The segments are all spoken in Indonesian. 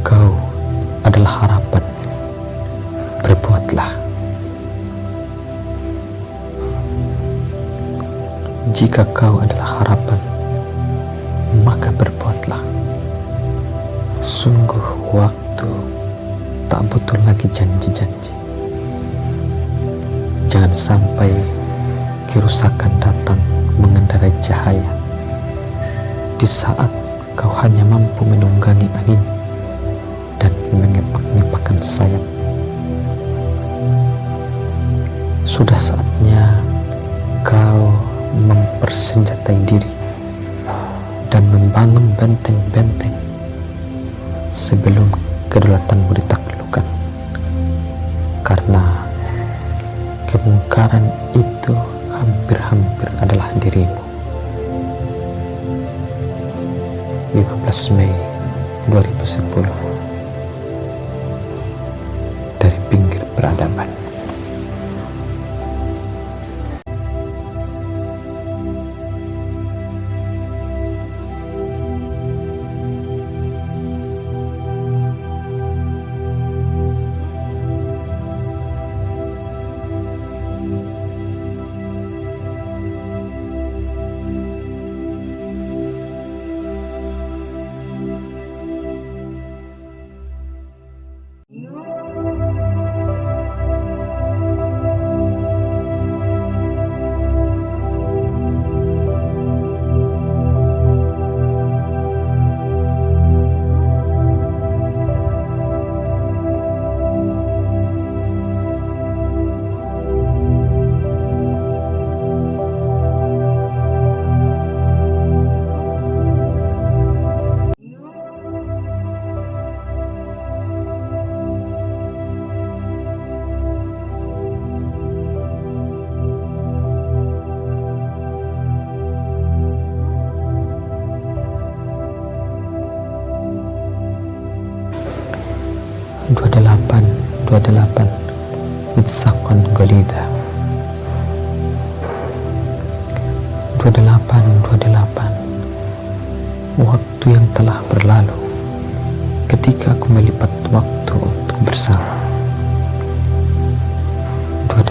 Kau adalah harapan, berbuatlah. Jika kau adalah harapan, maka berbuatlah. Sungguh waktu tak butuh lagi janji-janji. Jangan sampai kerusakan datang mengendarai cahaya di saat kau hanya mampu menunggangi angin dan mengepak-ngepakkan sayap. Sudah saatnya kau mempersenjatai diri dan membangun benteng-benteng sebelum kedaulatanmu ditaklukkan, karena kemungkaran itu hampir-hampir adalah dirimu. 15 Mei 2010 dari Pinggir Peradaban. Dua delapan Mitsaqan Ghalidha. 28 waktu yang telah berlalu ketika aku melipat waktu untuk bersama. 28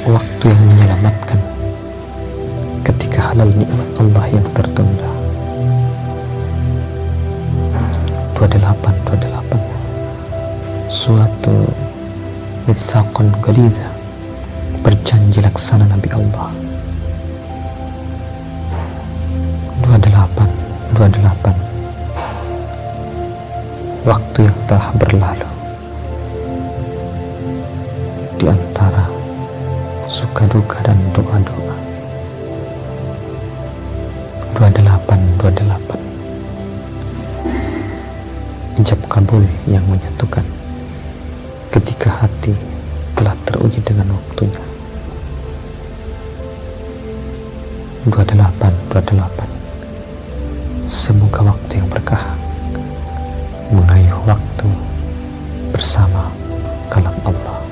waktu yang menyelamatkan ketika halal nikmat Allah yang tertunda. 28 suatu Mitsaqan Ghalidha, berjanji laksana Nabi Allah. 28 waktu yang telah berlalu di antara suka duka dan doa-doa. 28 ijab kabul yang menyatukan ketika hati telah teruji dengan waktunya. 28 semoga waktu yang berkah mengayuh waktu bersama kalam Allah.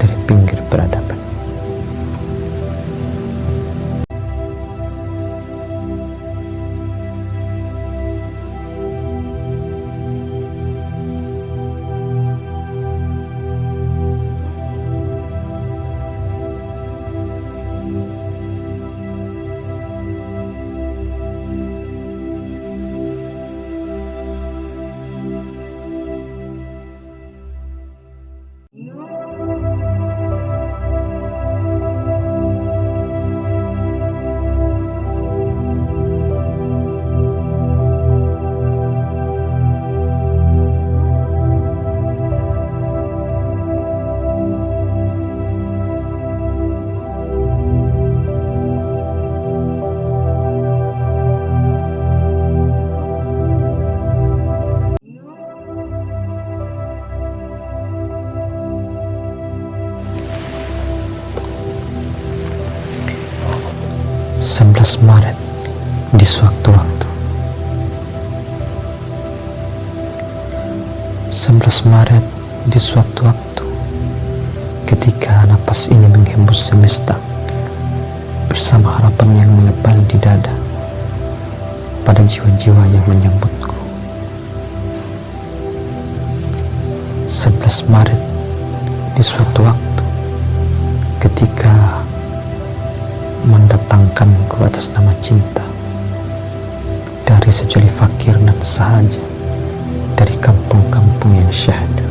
dari Pinggir Peradaban. 11 Maret di suatu waktu. 11 Maret di suatu waktu, ketika napas ini menghembus semesta bersama harapan yang mengepal di dada pada jiwa-jiwa yang menyambutku. 11 Maret di suatu waktu, ketika mendatangkanku atas nama cinta dari sejoli fakir dan sahaja dari kampung-kampung yang syahdu.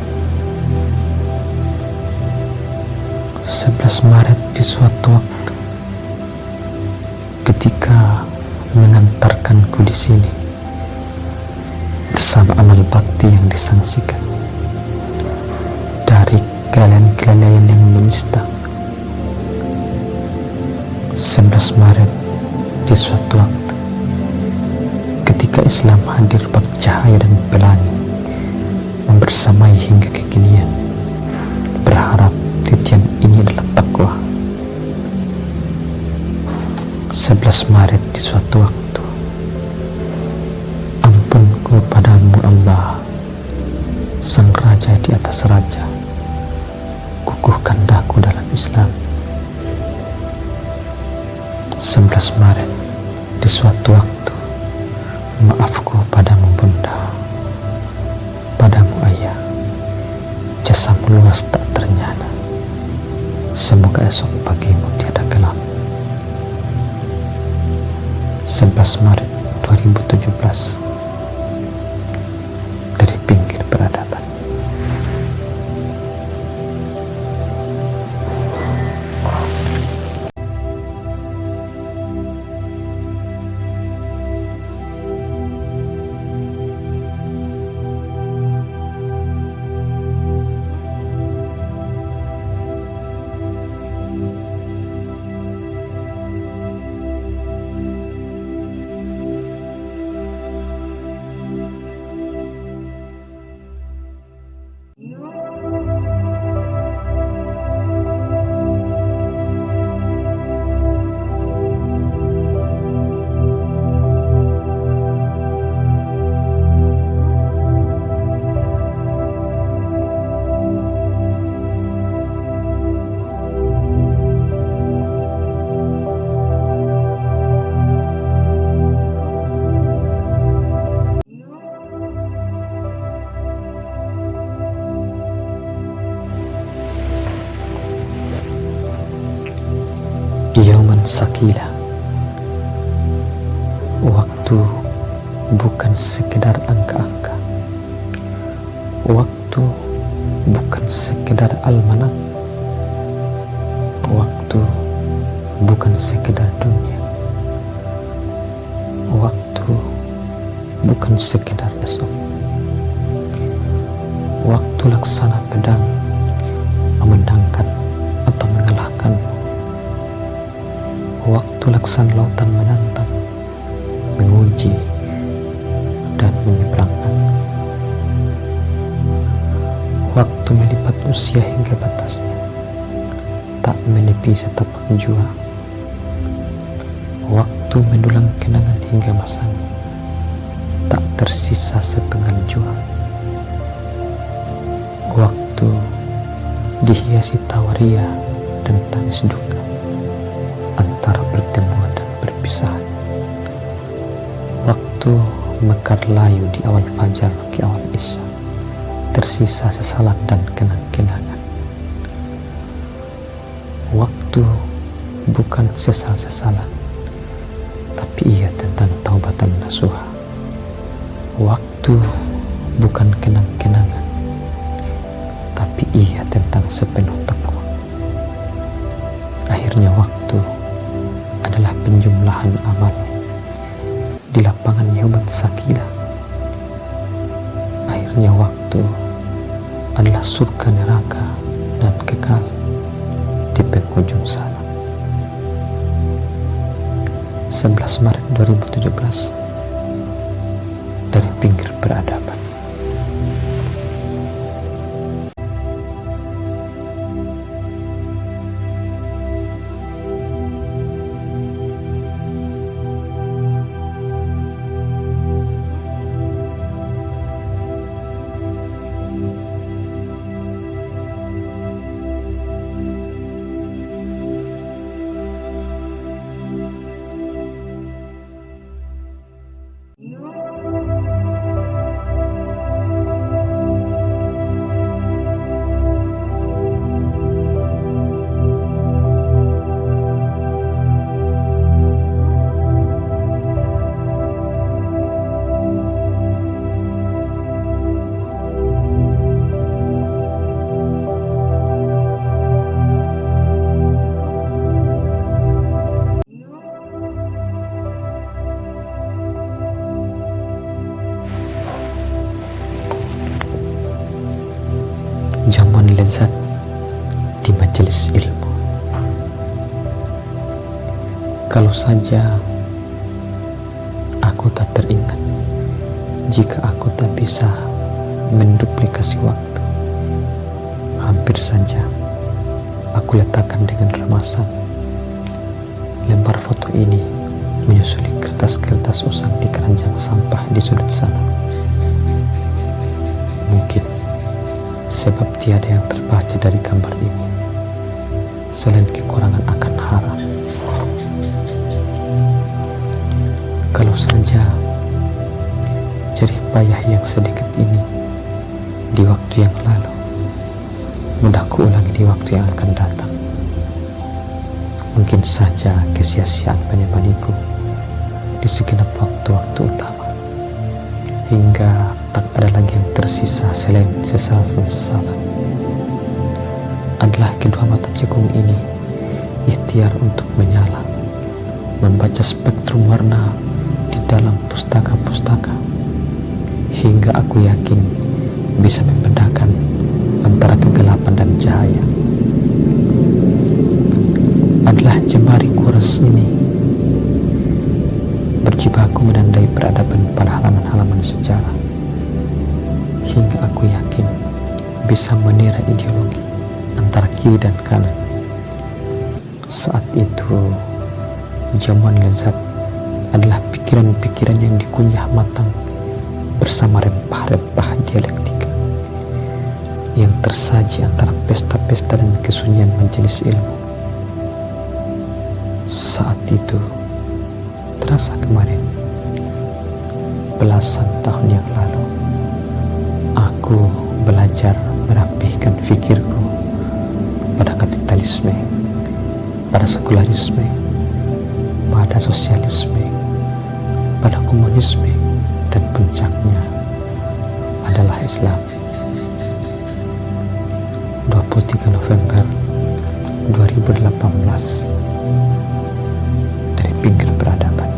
11 Maret di suatu waktu, ketika mengantarkanku di sini bersama amal bakti yang disangsikan dari kelalaian-kelalaian yang menista. 11 Maret di suatu waktu, ketika Islam hadir bercahaya dan pelangi membersamai hingga kekinian, berharap titian ini adalah takwa. 11 Maret di suatu waktu, ampunku padamu Allah, Sang Raja di atas Raja, kukuhkan daku dalam Islam. 11 Maret di suatu waktu, maafku padamu Bunda, padamu Ayah, jasamu luas tak ternyata, semoga esok pagimu tiada gelap. 11 Maret 2017 dari pinggir peradaban. Yauman Sakila. Waktu bukan sekedar angka-angka. Waktu bukan sekedar almanak. Waktu bukan sekedar dunia. Waktu bukan sekedar esok. Waktu laksana pedang memenangkan atau mengalahkan. Waktu laksan lautan menantang, menguji, dan menyeberangkan. Waktu melipat usia hingga batasnya, tak menepi setapak jua. Waktu mendulang kenangan hingga masanya, tak tersisa sepenggal jua. Waktu dihiasi tawaria dan tangis duka antara pertemuan dan perpisahan. Waktu mekar layu di awal fajar ke awal isya, tersisa sesalan dan kenang-kenangan. Waktu bukan sesal-sesalan, tapi ia tentang taubatan nasuha. Waktu bukan kenang-kenangan, tapi ia tentang sepenuh takwa. Akhirnya waktu adalah penjumlahan amal di lapangan Yauman Sakila. Akhirnya waktu adalah surga neraka dan kekal di penghujung sana. 11 Maret 2017 dari pinggir peradaban. majelis ilmu. Kalau saja aku tak teringat, jika aku tak bisa menduplikasi waktu, hampir saja aku letakkan dengan remasan lembar foto ini menyusuli kertas-kertas usang di keranjang sampah di sudut sana. Mungkin sebab tiada yang terbaca dari gambar ini selain kekurangan akan harap. Kalau saja jerih payah yang sedikit ini di waktu yang lalu mudah kuulangi di waktu yang akan datang, mungkin saja kesia-siaan menemaniku di segenap waktu-waktu utama, hingga tak ada lagi yang tersisa selain sesalan-sesalan. Adalah kedua mata cekung ini ikhtiar untuk menyala, membaca spektrum warna di dalam pustaka-pustaka, hingga aku yakin bisa membedakan antara kegelapan dan cahaya. Adalah jemari kuras ini berjibaku menandai peradaban pada halaman-halaman sejarah, hingga aku yakin bisa menira ideologi antara kiri dan kanan. Saat itu jamuan lezat adalah pikiran-pikiran yang dikunyah matang bersama rempah-rempah dialektika yang tersaji antara pesta-pesta dan kesunyian majelis ilmu. Saat itu terasa kemarin, belasan tahun yang lalu, aku belajar merapihkan fikirku pada kapitalisme, pada sekularisme, pada sosialisme, pada komunisme, dan puncaknya adalah Islam. 23 November 2018, dari pinggir peradaban.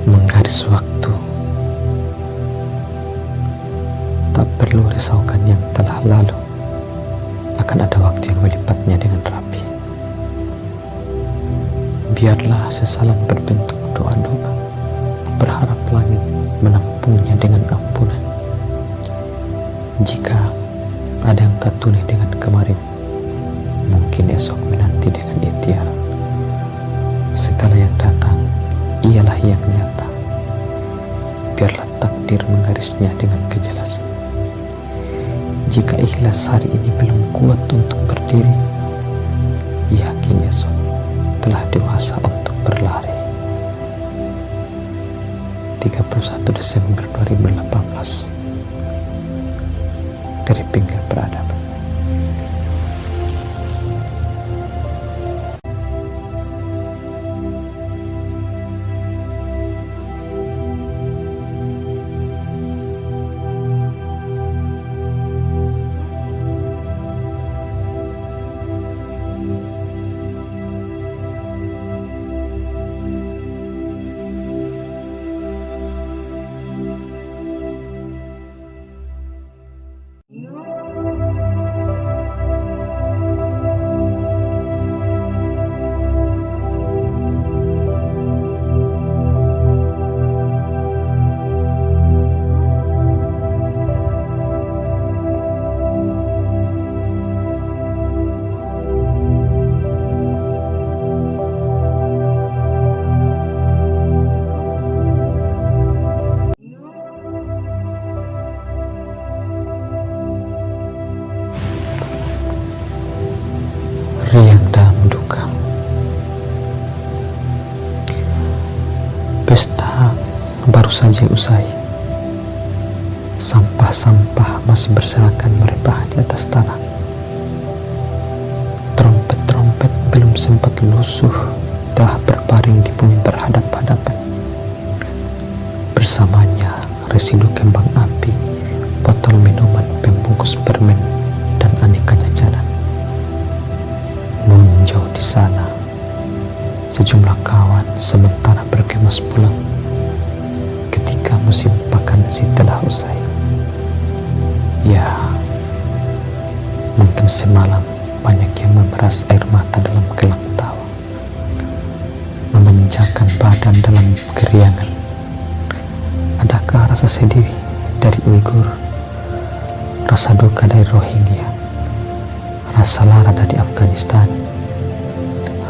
Menggaris waktu, tak perlu risaukan yang telah lalu, akan ada waktu yang melipatnya dengan rapi. Biarlah sesalan berbentuk doa-doa, berharap langit menampungnya dengan ampunan. Jika ada yang tak tunai dengan kemarin, mungkin esok menanti dengan ikhtiar. Segala yang datang ialah yang nyata. Biarlah takdir menggarisnya dengan kejelasan. Jika ikhlas hari ini belum kuat untuk berdiri, yakin esok telah dewasa untuk berlari. 31 Desember 2018, dari pinggir peradaban. saja usai. Sampah-sampah masih berserakan merebah di atas tanah. Trompet-trompet belum sempat lusuh telah berbaring di bumi berhadap-hadapan. Bersamanya residu kembang api, botol minuman, pembungkus permen, dan aneka jajanan. Nun jauh di sana, sejumlah kawan sementara berkemas pulang ketika musim pakan nasi telah usai. Ya, mungkin semalam banyak yang memeras air mata dalam gelap tawa, memanjakan badan dalam keriangan. Adakah rasa sedih dari Uighur, rasa duka dari Rohingya, rasa lara dari Afghanistan,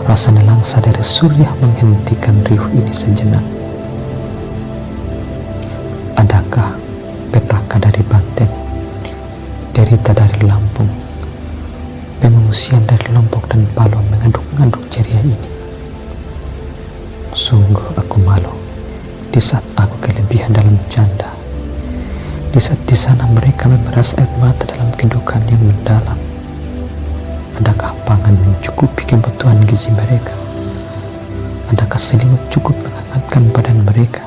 rasa nelangsa dari Suriah menghentikan riuh ini sejenak? Adakah petaka dari Banten, derita dari Lampung, pengungsian dari Lombok dan Palu mengaduk-ngaduk ceria ini? Sungguh aku malu di saat aku kelebihan dalam canda, di saat di sana mereka memeras air mata dalam kedukaan yang mendalam. Adakah pangan mencukupi kebutuhan gizi mereka? Adakah selimut cukup menghangatkan badan mereka?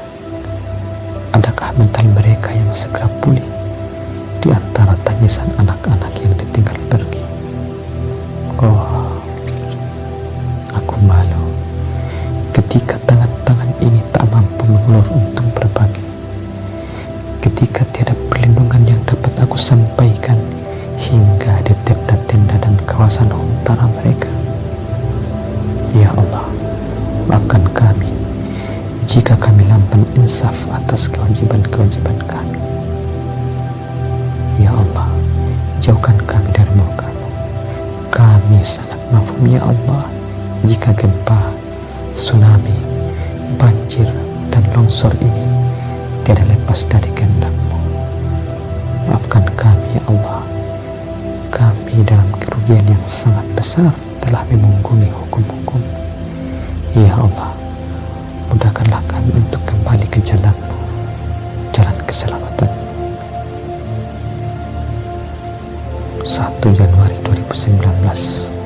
Adakah mental mereka yang segera pulih di antara tangisan anak-anak yang ditinggal pergi? Oh, aku malu ketika tangan-tangan ini tak mampu mengulur untung berbagi, ketika tiada perlindungan yang dapat aku sampaikan hingga di tenda-tenda dan kawasan huntara mereka. Ya Allah, maafkan kami jika kami lamban insaf atas kewajiban-kewajiban kami. Ya Allah, jauhkan kami dari murka-Mu. Kami sangat mafhum ya Allah jika gempa, tsunami, banjir, dan longsor ini tiada lepas dari kehendak-Mu. Maafkan kami ya Allah, kami dalam kerugian yang sangat besar telah memunggungi hukum-hukum. Ya Allah, mudahkanlah kami untuk kembali ke jalan-Mu, jalan keselamatan. 1 Januari 2019